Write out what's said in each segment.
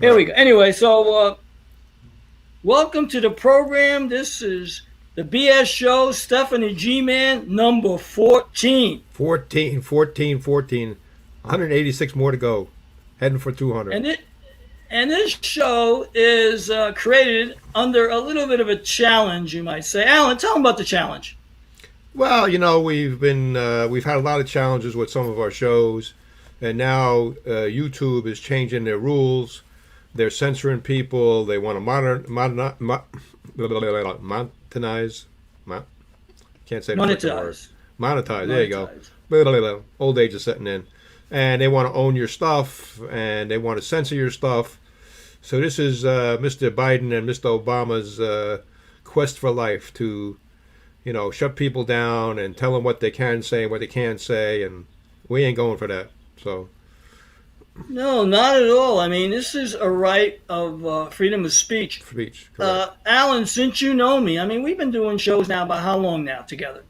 Here we right. go. Anyway, so welcome to the program. This is the BS show, Stephanie G Man, number 14. 14, 14, 14. 186 more to go. Heading for 200. And it and this show is created under a little bit of a challenge, you might say. Alan, tell them about the challenge. Well, we've had a lot of challenges with some of our shows, and now YouTube is changing their rules. They're censoring people. They want to monetize. Can't say the freaking word. Monetize. Monetize. There you Monetize. go. Old age is setting in, and they want to own your stuff, and they want to censor your stuff. So this is Mr. Biden and Mr. Obama's quest for life to, shut people down and tell them what they can say and what they can't say, and we ain't going for that. So No, not at all. I mean, this is a right of freedom of speech. speech, correct. Alan, since you know me, I mean, we've been doing shows now about how long now together?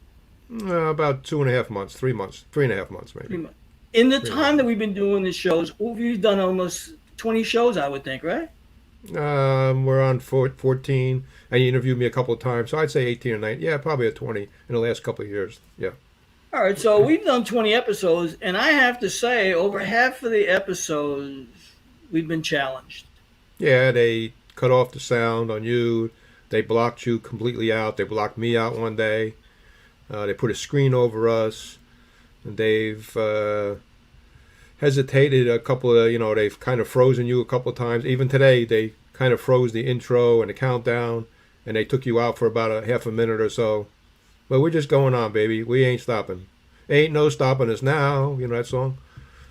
About 2.5 months, 3 months, 3.5 months maybe. In the Three and a half time that months. we've been doing the shows, we've done almost 20 shows, I would think, right? We're on 14, and you interviewed me a couple of times, so I'd say 18 or 19. Yeah, probably a 20 in the last couple of years. Yeah. All right, so we've done 20 episodes, and I have to say, over half of the episodes, we've been challenged. Yeah, they cut off the sound on you. They blocked you completely out. They blocked me out one day. They put a screen over us. And they've hesitated a couple of, they've kind of frozen you a couple of times. Even today, they kind of froze the intro and the countdown, and they took you out for about a half a minute or so. But we're just going on, baby. We ain't stopping. Ain't no stopping us now. You know that song?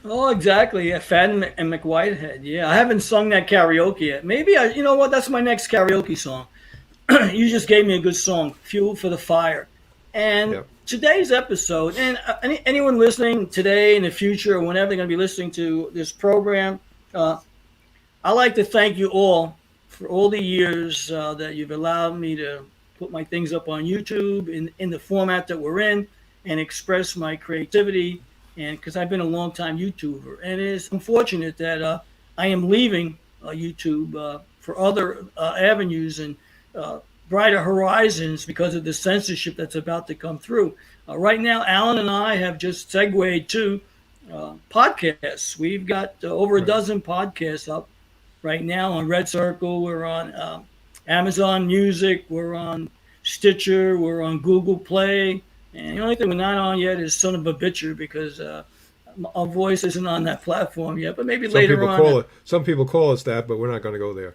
Oh, exactly. Yeah, Fat and McWhitehead. Yeah, I haven't sung that karaoke yet. Maybe you know what? That's my next karaoke song. You just gave me a good song, Fuel for the Fire. And Yeah. today's episode, and anyone listening today, in the future, or whenever they're going to be listening to this program, I'd like to thank you all for all the years that you've allowed me to put my things up on YouTube in the format that we're in and express my creativity. And because I've been a long time YouTuber, and it is unfortunate that I am leaving YouTube for other avenues and brighter horizons because of the censorship that's about to come through. Right now, Alan and I have just segued to podcasts. We've got over a Right. dozen podcasts up right now on Red Circle. We're on Amazon Music. We're on Stitcher. We're on Google Play. And the only thing we're not on yet is Son of a Bitcher because our voice isn't on that platform yet. But maybe Some later people on. call it. Some people call us that, but we're not going to go there.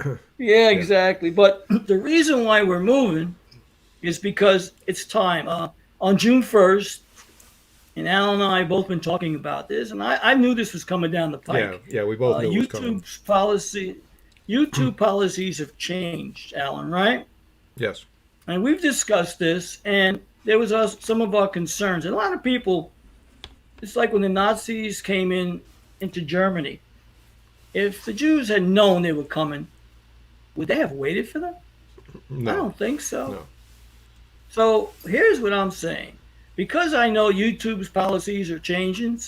Yeah, Yeah. exactly. But the reason why we're moving is because it's time. On June 1st, and Alan and I have both been talking about this, and I knew this was coming down the Yeah, pike. yeah. We both knew it was coming. YouTube's policy, YouTube policies have changed, Alan, right? Yes. And we've discussed this, and there was some of our concerns. And a lot of people, it's like when the Nazis came into Germany. If the Jews had known they were coming, would they have waited for them? I No. don't think so. No. So here's what I'm saying. Because I know YouTube's policies are changing,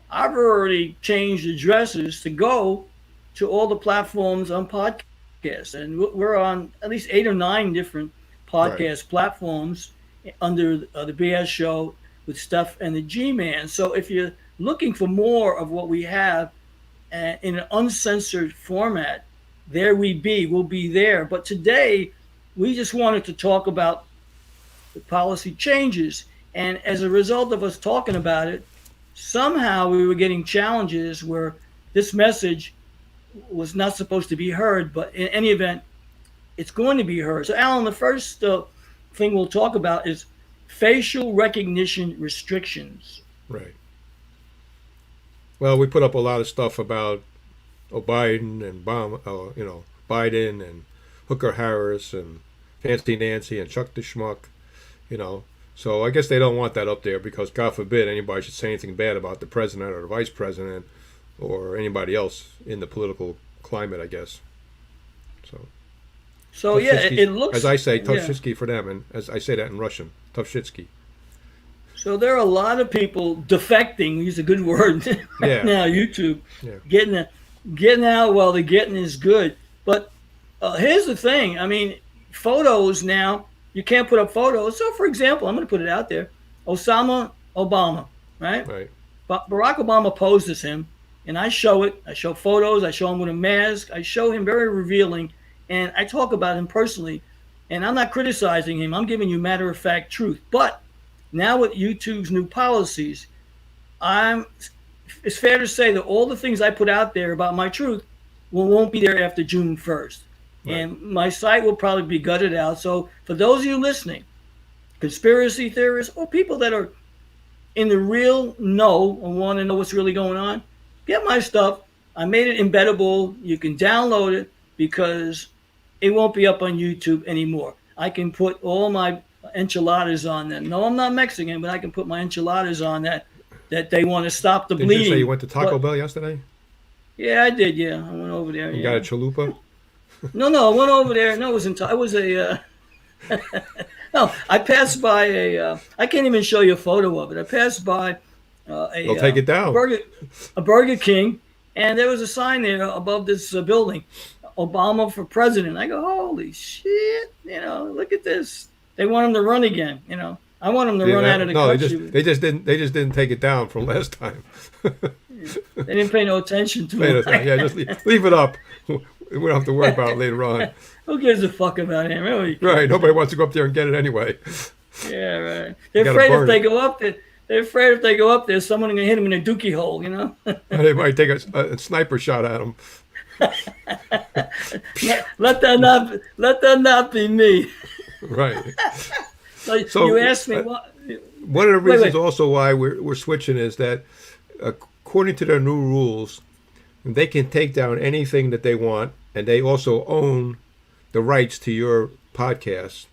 I've already changed addresses to go to all the platforms on podcasts. And we're on at least 8 or 9 different Right. podcast platforms under the BS show with Steph and the G Man. So if you're looking for more of what we have in an uncensored format, there we be. We'll be there. But today, we just wanted to talk about the policy changes. And as a result of us talking about it, somehow we were getting challenges where this message was not supposed to be heard. But in any event, it's going to be heard. So, Alan, the first thing we'll talk about is facial recognition restrictions. Right. Well, we put up a lot of stuff about Biden and Biden and Hooker Harris and Fancy Nancy and Chuck the Schmuck, you know. So I guess they don't want that up there because God forbid anybody should say anything bad about the president or the vice president or anybody else in the political climate, I guess. So So, yeah, it looks. as I say, Yeah. Tufshitsky for them, and as I say that in Russian, Tufshitsky. So there are a lot of people defecting, use a good word right Yeah, now, YouTube, yeah, getting getting out while the getting is good. But here's the thing. I mean, photos now, you can't put up photos. So, for example, I'm going to put it out there. Osama Obama, right? Right. Barack Obama poses him, and I show it. I show photos. I show him with a mask. I show him very revealing, and I talk about him personally. And I'm not criticizing him. I'm giving you matter of fact truth. But now with YouTube's new policies, I'm. It's fair to say that all the things I put out there about my truth won't be there after June 1st, Right. and my site will probably be gutted out. So for those of you listening, conspiracy theorists or people that are in the real know and want to know what's really going on, get my stuff. I made it embeddable. You can download it because it won't be up on YouTube anymore. I can put all my enchiladas on that. No, I'm not Mexican, but I can put my enchiladas on that they want to stop the Did bleeding. you say you went to Taco But, Bell yesterday? yeah, I did. Yeah, I went over there. You Yeah. got a chalupa? No, I went over there. No, it wasn't. I was a. No, I passed by a. I can't even show you a photo of it. I passed by They'll take it down. a Burger King, and there was a sign there above this building, Obama for president. I go, holy shit! Look at this. They want him to run again. I want him to run out of the No, country. they just didn't take it down from last time. They didn't pay no attention to him. Yeah, just leave it up. We don't have to worry about it later on. Who gives a fuck about him? Really? Right. Nobody wants to go up there and get it anyway. Yeah, right. They're gotta afraid burn if they it. go up there. They're afraid if they go up there, someone gonna hit them in a dookie hole. They might take a sniper shot at them. Let that not be me. Right. So you asked me what. One of the Wait, reasons wait. also why we're switching is that according to their new rules, they can take down anything that they want, and they also own the rights to your podcast.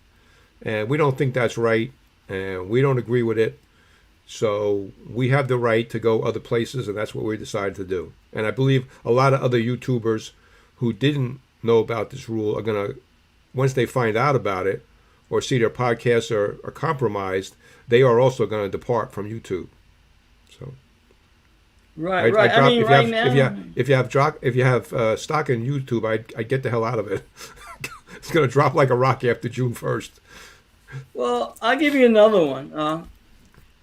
And we don't think that's right, and we don't agree with it. So we have the right to go other places, and that's what we decided to do. And I believe a lot of other YouTubers who didn't know about this rule are going to, once they find out about it or see their podcasts are compromised, they are also going to depart from YouTube. So Right. I mean, right now. if you have stock in YouTube, I'd get the hell out of it. It's going to drop like a rock after June 1st. Well, I'll give you another one.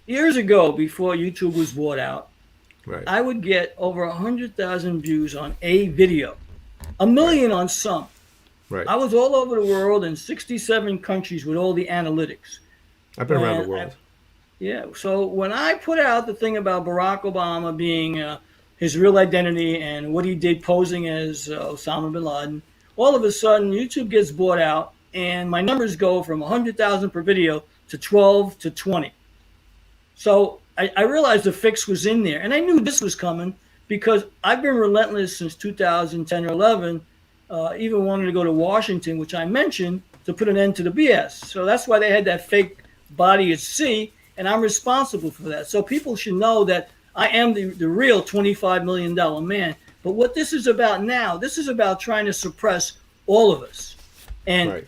Years ago, before YouTube was bought out, Right. I would get over 100,000 views on a video, a million on some. Right. I was all over the world in 67 countries with all the analytics. I've been around the And world. Yeah. So when I put out the thing about Barack Obama being his real identity and what he did posing as Osama bin Laden, all of a sudden YouTube gets bought out and my numbers go from 100,000 per video to 12 to 20. So I realized the fix was in there, and I knew this was coming because I've been relentless since 2010 or 11, even wanting to go to Washington, which I mentioned, to put an end to the BS. So that's why they had that fake body at sea, and I'm responsible for that. So people should know that I am the real $25 million man. But what this is about now, this is about trying to suppress all of us. And Right.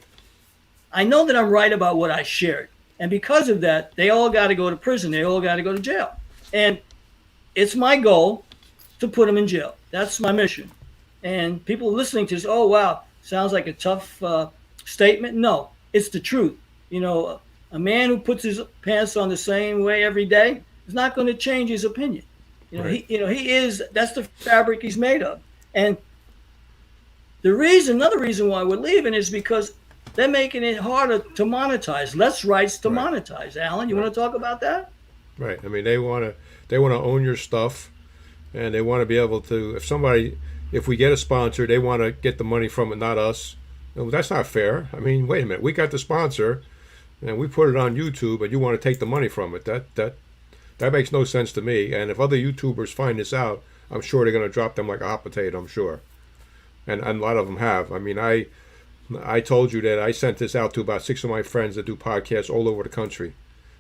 I know that I'm right about what I shared. And because of that, they all got to go to prison. They all got to go to jail. And it's my goal to put them in jail. That's my mission. And people listening to this, oh, wow, sounds like a tough statement. No, it's the truth. A man who puts his pants on the same way every day is not going to change his opinion. Right. He is, that's the fabric he's made of. And another reason why we're leaving is because they're making it harder to monetize, less rights to Right. monetize. Alan, you Right. want to talk about that? Right. I mean, they want to own your stuff, and they want to be able to. If we get a sponsor, they want to get the money from it, not us. No, that's not fair. I mean, wait a minute. We got the sponsor, and we put it on YouTube, and you want to take the money from it. That makes no sense to me. And if other YouTubers find this out, I'm sure they're going to drop them like a hot potato. I'm sure, and a lot of them have. I mean, I told you that I sent this out to about 6 of my friends that do podcasts all over the country,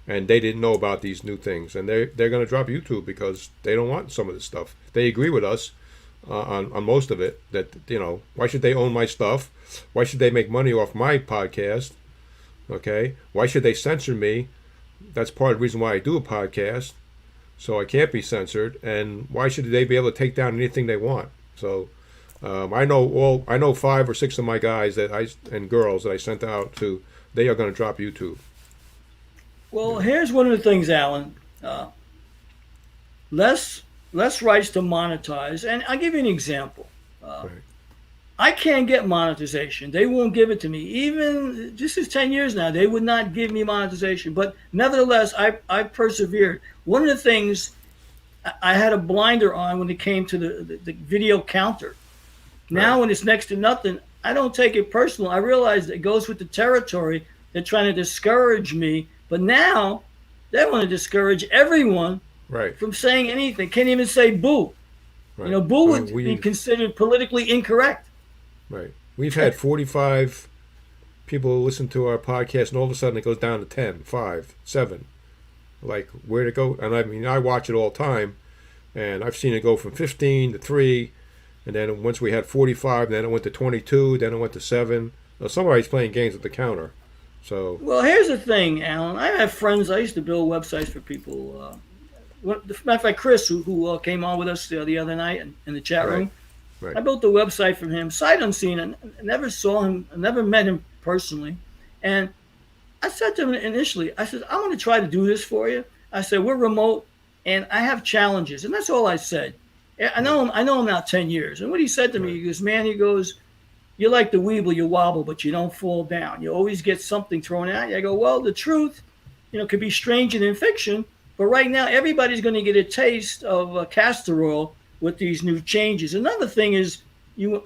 and they didn't know about these new things, and they're going to drop YouTube because they don't want some of this stuff. They agree with us on most of it. That why should they own my stuff? Why should they make money off my podcast? Okay, why should they censor me? That's part of the reason why I do a podcast, so I can't be censored. And why should they be able to take down anything they want? So I know 5 or 6 of my guys that I and girls that I sent out to. They are going to drop YouTube. You Well, know, here's one of the things, Alan. Uh, less less rights to monetize, and I'll give you an example. Uh, right, I can't get monetization. They won't give it to me. Even this is 10 years now. They would not give me monetization. But nevertheless, I persevered. One of the things I had a blinder on when it came to the video counter. right, Now, when it's next to nothing, I don't take it personal. I realize that it goes with the territory. They're trying to discourage me. But now they want to discourage everyone right, from saying anything. Can't even say boo. You right. know, boo I mean, would be considered politically incorrect. right. We've had 45 people listen to our podcast, and all of a sudden it goes down to 10, 5, 7. Like, where to go? And I mean, I watch it all the time, and I've seen it go from 15 to 3, and then once we had 45, then it went to 22, then it went to 7. Now, somebody's playing games at the counter. So, Well, here's the thing, Alan. I have friends. I used to build websites for people. Matter of fact, Chris, who came on with us the other night in the chat right, room, right, I built a website for him, sight unseen. I never saw him, I never met him personally. And I said to him initially, I said, I'm going to try to do this for you. I said, we're remote and I have challenges. And that's all I said. right, I know him now 10 years. And what he said to me, right, he goes, man, he goes, you're like the weeble, you wobble, but you don't fall down. You always get something thrown at you. I go, well, the truth, could be stranger than fiction. But right now, everybody's going to get a taste of castor oil with these new changes. Another thing is,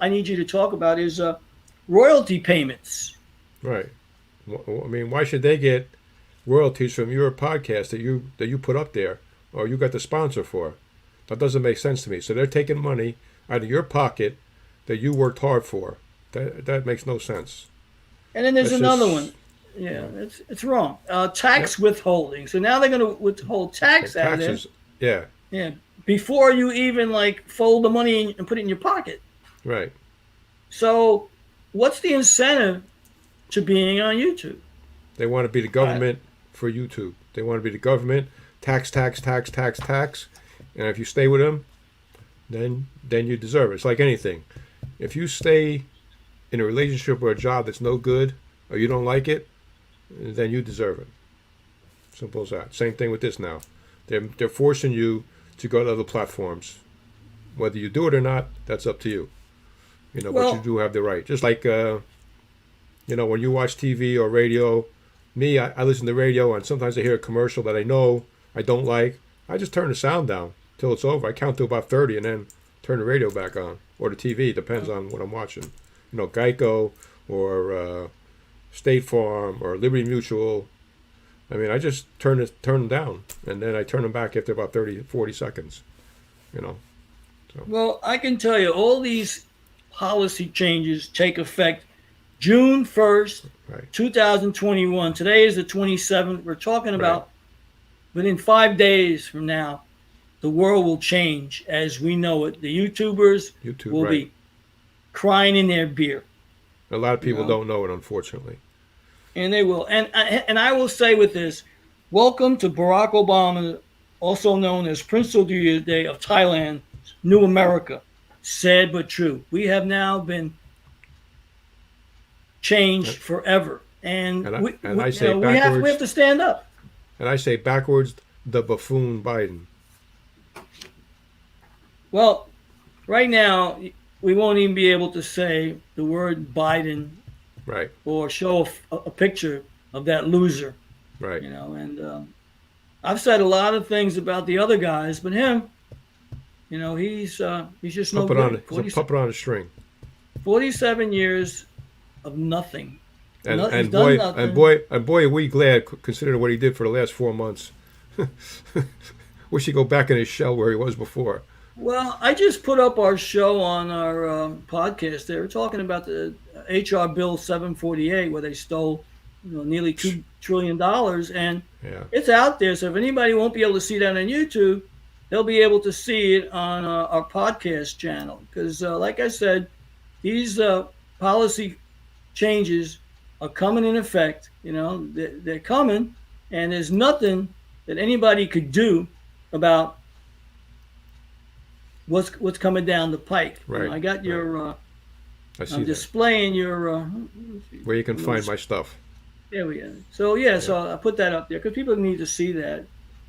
I need you to talk about is royalty payments. right. I mean, why should they get royalties from your podcast that you put up there, or you got the sponsor for? That doesn't make sense to me. So they're taking money out of your pocket that you worked hard for. That makes no sense. And then there's That's another just one. Yeah, yeah, it's wrong. yeah. Tax withholding. So now they're going to withhold tax out of there. Taxes. Yeah, Yeah, before you even like fold the money and put it in your pocket. right. So, what's the incentive to being on YouTube? They want to be the I, government for YouTube. They want to be the government. Tax, tax, tax, tax, tax. And if you stay with them, then you deserve it. It's like anything. If you stay in a relationship or a job that's no good, or you don't like it, then you deserve it. Simple as that. Same thing with this now. They're forcing you to go to other platforms. Whether you do it or not, that's up to you. But you well, do have the right. Just like when you watch TV or radio, me, I listen to radio, and sometimes I hear a commercial that I know I don't like. I just turn the sound down till it's over. I count to about 30 and then turn the radio back on, or the TV. Depends on what I'm watching. Geico or State Farm or Liberty Mutual. I mean, I just turn them down, and then I turn them back after about 30, 40 seconds. You know, so well, I can tell you all these policy changes take effect June 1st, right, 2021. Today is the 27th. We're talking right. about within 5 days from now, the world will change as we know it. The YouTubers YouTube, will right. be crying in their beer, A lot of you people know, don't know it, unfortunately. and they will. And I will say with this, welcome to Barack Obama, also known as Prince Sudhir of Thailand, New America. Sad but true. We have now been changed And forever, and and I, we, and we I you say know we have backwards, to stand up. and I say backwards, the buffoon Biden. Well, right now we won't even be able to say the word Biden Right, or show a picture of that loser. right. And I've said a lot of things about the other guys, but him, he's just no good. He's a puppet on a string. 47 years of nothing. And No, he's and done boy and nothing. boy and boy are we glad considering what he did for the last 4 months. Wish he'd go back in his shell where he was before. Well, I just put up our show on our podcast. They were talking about the HR Bill 748, where they stole nearly $2 trillion, and Yeah. it's out there. So if anybody won't be able to see that on YouTube, they'll be able to see it on our podcast channel. Because, like I said, these policy changes are coming in effect. They're coming, and there's nothing that anybody could do about what's coming down the pike. Right. I got Right. your. I see I'm that. displaying your. Where you can find my stuff. There we go. So yeah, Yeah. so I put that up there because people need to see that.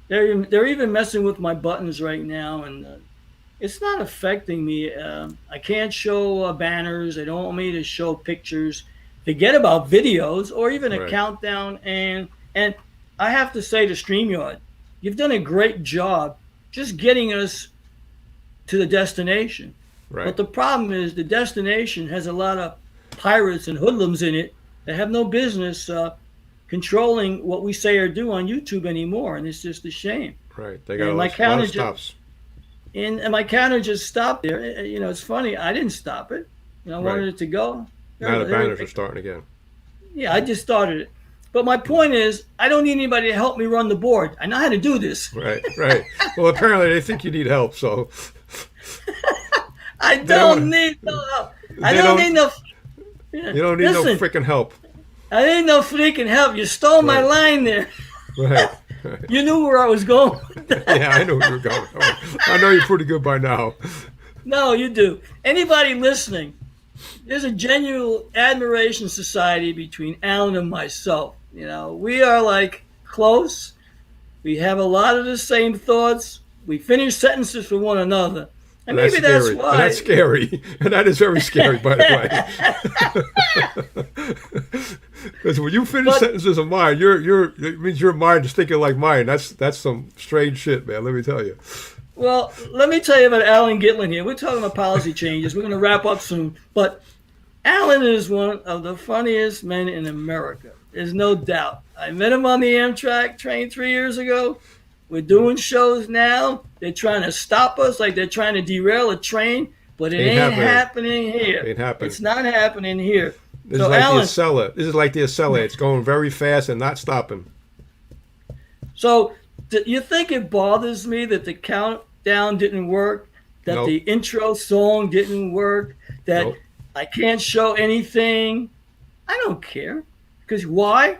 They're even messing with my buttons right now, and it's not affecting me. I can't show banners. They don't want me to show pictures. Forget about videos or even a Right. countdown. And I have to say to StreamYard, you've done a great job just getting us to the destination. Right. But the problem is the destination has a lot of pirates and hoodlums in it that have no business controlling what we say or do on YouTube anymore, and it's just a shame. Right. They got And a lot of stops. my counter just stopped there. It's funny. I didn't stop it. I Right. wanted it to go. Now the banners are starting again. Yeah, I just started it. But my point is, I don't need anybody to help me run the board. I know how to do this. Right. Right. Well, apparently they think you need help, so I they don't don't. need no help. I They don't don't. need no. Yeah. You don't need no Listen, freaking help. I need no freaking help. You stole my Right. line there. Right. Right. You knew where I was going. Yeah, I know where you're going. I know you're pretty good by now. No, you do. Anybody listening, there's a genuine admiration society between Alan and myself. We are like close. We have a lot of the same thoughts. We finish sentences for one another. And And that's maybe that's scary. And why. that's scary. And that is very scary, by the way. Because when you finish But sentences of mine, it means your mind is thinking like mine. That's some strange shit, man. Let me tell you. Well, let me tell you about Allan Gitlin here. We're talking about policy changes. We're going to wrap up soon. But Allan is one of the funniest men in America. There's no doubt. I met him on the Amtrak train 3 years ago. We're doing shows now. They're trying to stop us like they're trying to derail a train, but it ain't happening here. Ain't happening. It's not happening here. This So, is like Allan, the Acela. This is like the Acela. It's going very fast and not stopping. so you think it bothers me that the countdown didn't work, that Nope. the intro song didn't work, that Nope. I can't show anything? I don't care. Because why?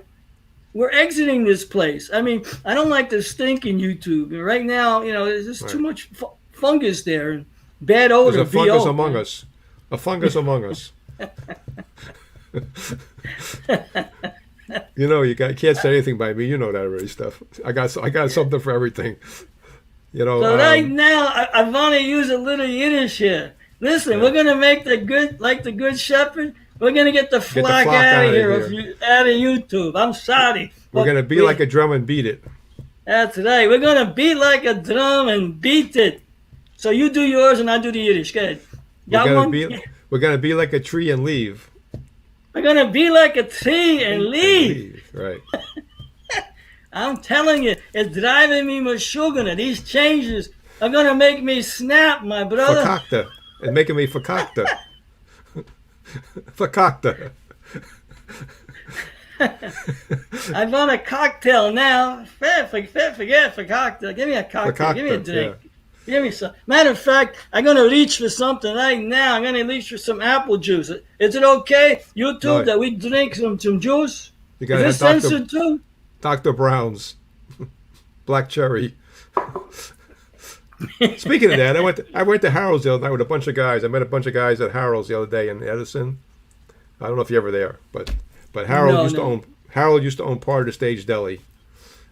We're exiting this place. I mean, I don't like the stink in YouTube. And right now, there's just too Right. much fungus there and bad There's odor. a fungus VO. among us. A fungus among us. You can't say anything by me. You know that already, Steph. I got something for everything. So right now, I want to use a little Yiddish here. Listen, Yeah. we're gonna make the good shepherd. We're gonna get the flock flock out outta of here, here. out of YouTube. I'm sorry. we're but gonna be like a drum and beat it. That's right. We're gonna beat like a drum and beat it. So you do yours and I do the Yiddish. Go ahead. We're Got gonna one? be we're gonna be like a tree and leave. We're gonna be like a tree and leave. Right. I'm telling you, it's driving me mashugana. These changes are gonna make me snap, my brother. Fakakta. It's making me fakakta. Fakakta. I want a cocktail now. Forget for cocktail. Give me a cocktail. Give me a Fakakta, drink. Give me some. Matter of fact, I'm gonna reach for something right now. I'm gonna reach for some apple juice. Is it okay, YouTube, No. that we drink some juice? You Is gotta this have censored too? Dr. Brown's black cherry. Speaking of that, I went to Harold's the other night with a bunch of guys. I met a bunch of guys at Harold's the other day in Edison. I don't know if you're ever there, but Harold used to own part of the Stage Deli,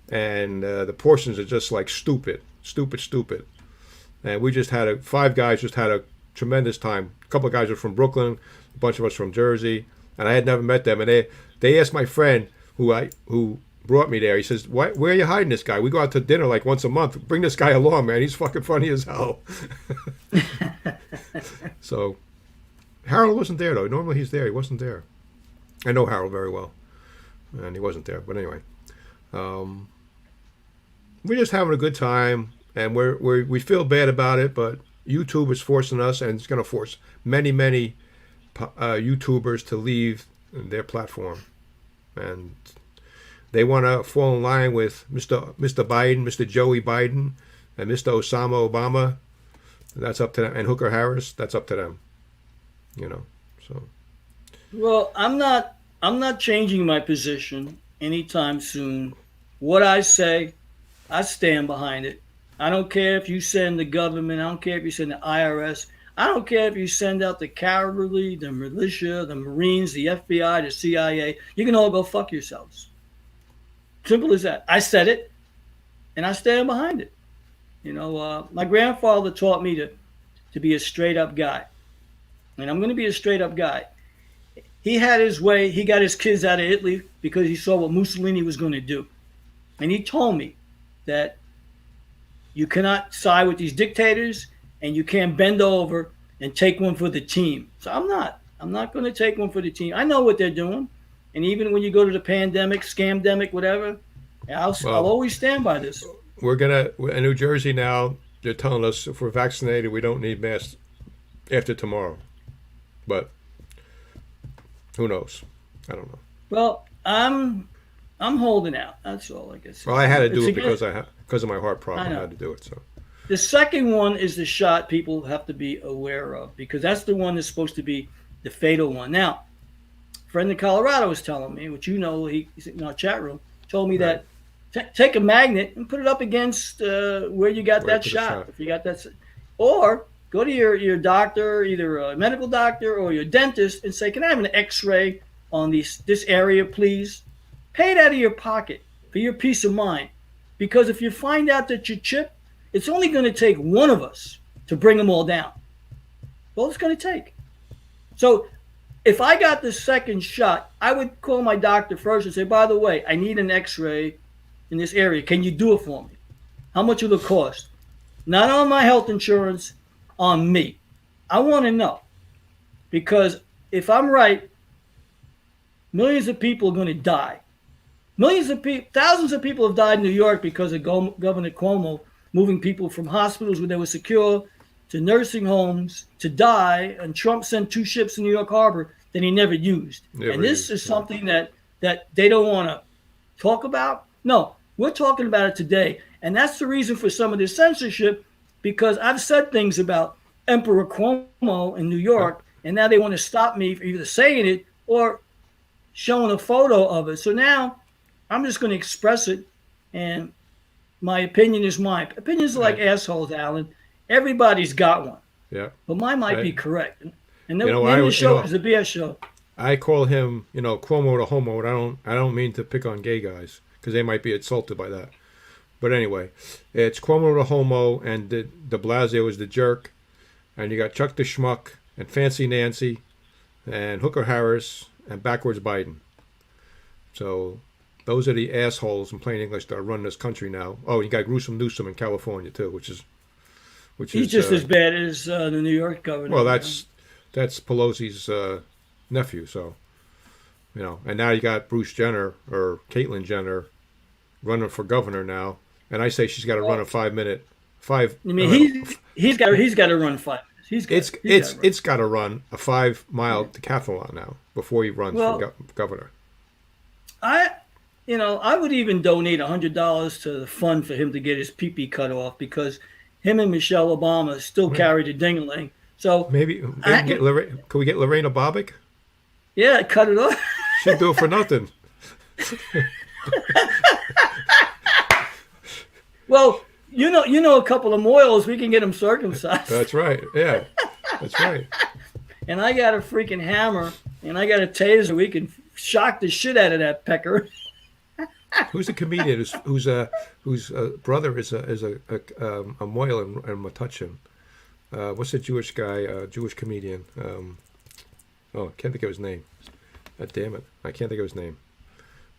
and the portions are just like stupid. And we just had 5 guys just had a tremendous time. A couple of guys are from Brooklyn, a bunch of us from Jersey, and I had never met them. And they asked my friend who brought me there. He says, "Where are you hiding this guy? We go out to dinner like once a month. Bring this guy along, man. He's fucking funny as hell." So Harold wasn't there though. Normally he's there. He wasn't there. I know Harold very well, and he wasn't there. But anyway, we're just having a good time, and we feel bad about it, but YouTube is forcing us, and it's going to force many YouTubers to leave their platform, and they want to fall in line with Mr. Biden, Mr. Joey Biden, and Mr. Osama Obama. That's up to them, and Hooker Harris. That's up to them. So Well, I'm not changing my position anytime soon. What I say, I stand behind it. I don't care if you send the government. I don't care if you send the IRS. I don't care if you send out the cavalry, the militia, the Marines, the FBI, the CIA. You can all go fuck yourselves. Simple as that. I said it, and I stand behind it. My grandfather taught me to be a straight up guy, and I'm going to be a straight up guy. He had his way. He got his kids out of Italy because he saw what Mussolini was going to do, and he told me that you cannot side with these dictators, and you can't bend over and take one for the team. So I'm not. I'm not going to take one for the team. I know what they're doing, and even when you go to the pandemic, scamdemic, whatever, I'll Well, always stand by this. in New Jersey now. They're telling us if we're vaccinated, we don't need masks after tomorrow. But who knows? I don't know. Well, I'm holding out. That's all I can say. Well, I had to do It's it again, because of my heart problem. I I know. had to do it. So The second one is the shot people have to be aware of because that's the one that's supposed to be the fatal one. Now, a friend in Colorado was telling me, which he's in our chat room, told me right, that take a magnet and put it up against where you got right that to the shot. shot. If you got that, or go to your doctor, either a medical doctor or your dentist, and say, "Can I have an X-ray on this area, please?" Pay it out of your pocket for your peace of mind, because if you find out that you're chipped, it's only going to take one of us to bring them all down. All it's going to take. So if I got the second shot, I would call my doctor first and say, "By the way, I need an X-ray in this area. Can you do it for me? How much will it cost? Not on my health insurance, on me. I want to know because if I'm right, millions of people are going to die. Millions of people, thousands of people have died in New York because of Governor Cuomo moving people from hospitals where they were secure to nursing homes to die. And Trump sent two ships in New York Harbor that he never used. And Never this used. is Yeah. something that they don't want to talk about. No, we're talking about it today. And that's the reason for some of this censorship, because I've said things about Emperor Cuomo in New Yep. York, and now they want to stop me from either saying it or showing a photo of it. So now I'm just going to express it, and my opinion is mine. Opinions are like I, assholes, Alan. Everybody's got one, yeah. but mine might I, be correct. And the you know, name I, of the you show know, is the BS Show. I call him, Cuomo the homo. And I don't mean to pick on gay guys because they might be insulted by that. But anyway, it's Cuomo the homo, and De Blasio is the jerk, and you got Chuck the schmuck, and Fancy Nancy, and Hooker Harris, and backwards Biden. So those are the assholes in plain English that are running this country now. Oh, you got Gruesome Newsom in California too, which He's is just as bad as the New York governor. well, that's Pelosi's nephew. So and now you got Bruce Jenner or Caitlyn Jenner running for governor now, and I say she's got to run a Well, 5 minute five. I mean, he's got to run 5 minutes. He's got to run. It's got to run a 5 mile decathlon now before he runs for Well, governor. I I would even donate $100 to the fund for him to get his pee cut off because him and Michelle Obama still Well, carry the dingling. So maybe I get Lorraine, can we get Lorena Bobbitt? yeah, cut it off. She'd do it for nothing. Well, a couple of Moyles, we can get them circumcised. That's right. Yeah, that's right. And I got a freaking hammer and I got a taser. We can shock the shit out of that pecker. Who's the comedian whose brother is a Moyle and Metuchen? What's the Jewish guy? Jewish comedian? I can't think of his name. Damn it, I can't think of his name.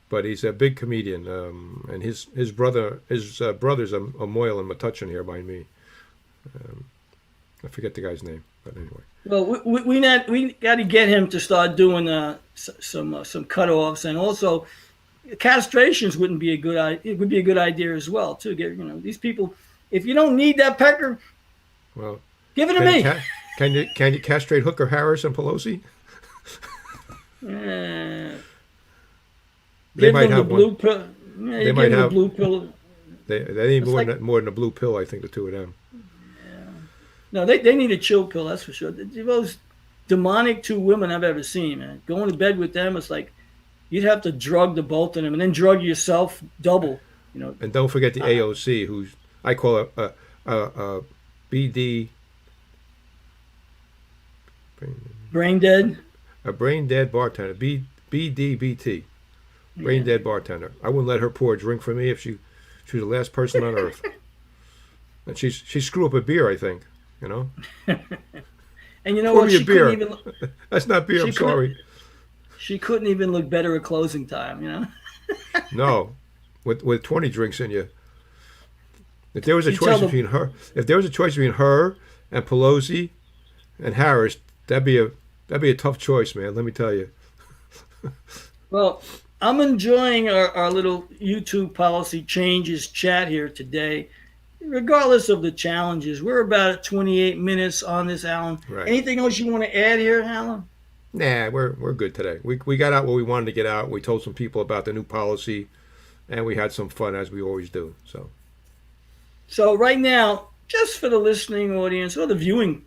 But he's a big comedian, and his brother's a Moyle and Metuchen here by me. I forget the guy's name, but anyway. Well, we got to get him to start doing some cutoffs, and also castrations wouldn't be a good idea. It would be a good idea as well to get these people. If you don't need that pecker, Well, give it to can you me. can you castrate Hooker Harris and Pelosi? Uh, They give might them the have blue one. pill. Yeah, They you might give them the have. blue pill. They need It's like more than a blue pill. I think the two of them. no, they need a chill pill. That's for sure. The most demonic two women I've ever seen, man. Going to bed with them, it's like you'd have to drug the both of them and then drug yourself double. And don't forget the Uh, AOC, who's I call it a BD, Brain dead. a brain dead bartender. BDBT, brain dead bartender. I wouldn't let her pour a drink for me if she was the last person on earth. And she screwed up a beer, I think. You know. And you know Pour what? me a She beer. couldn't even. That's not beer. She I'm sorry. She couldn't even look better at closing time. You know. No, with 20 drinks in you. If there was a You choice tell them- between her, if there was a choice between her and Pelosi and Harris, that'd be a tough choice, man. Let me tell you. Well, I'm enjoying our little YouTube policy changes chat here today. Regardless of the challenges, we're about at 28 minutes on this, Alan. Right. Anything else you want to add here, Alan? Nah, we're good today. We got out what we wanted to get out. We told some people about the new policy, and we had some fun as we always do. So right now, just for the listening audience or the viewing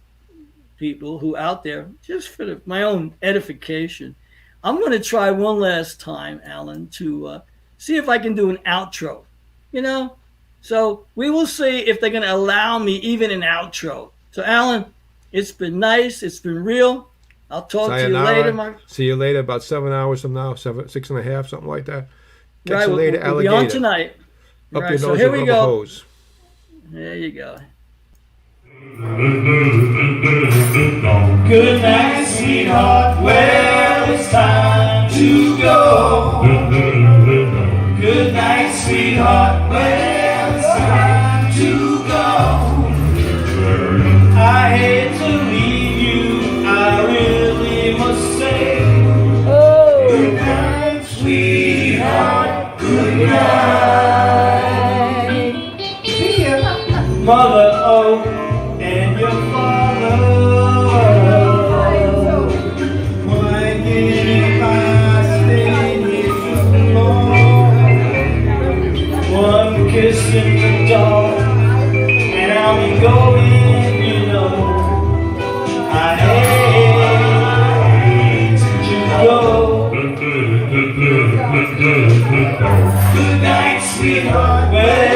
people who out there, just for my own edification, I'm going to try one last time, Alan, to see if I can do an outro. You know, so we will see if they're going to allow me even an outro. So, Alan, it's been nice. It's been real. I'll talk to you later, Mark. See you later. About 7 hours from now, 6.5, something like that. Catch Right, you later, we'll be on alligator. tonight. Up Right, your so nose here with we rubber go. hose. There you go. Good night, sweetheart. Well, it's time to go. Good night, sweetheart. Well, it's time to go. I hate to leave you. I really must say. Good night, sweetheart. Good night. See ya. Mother, oh, and your father. Why did I stay here too long? One kiss in the dark, and I'll be going, you know. I hate to go. Good night, sweetheart. Well,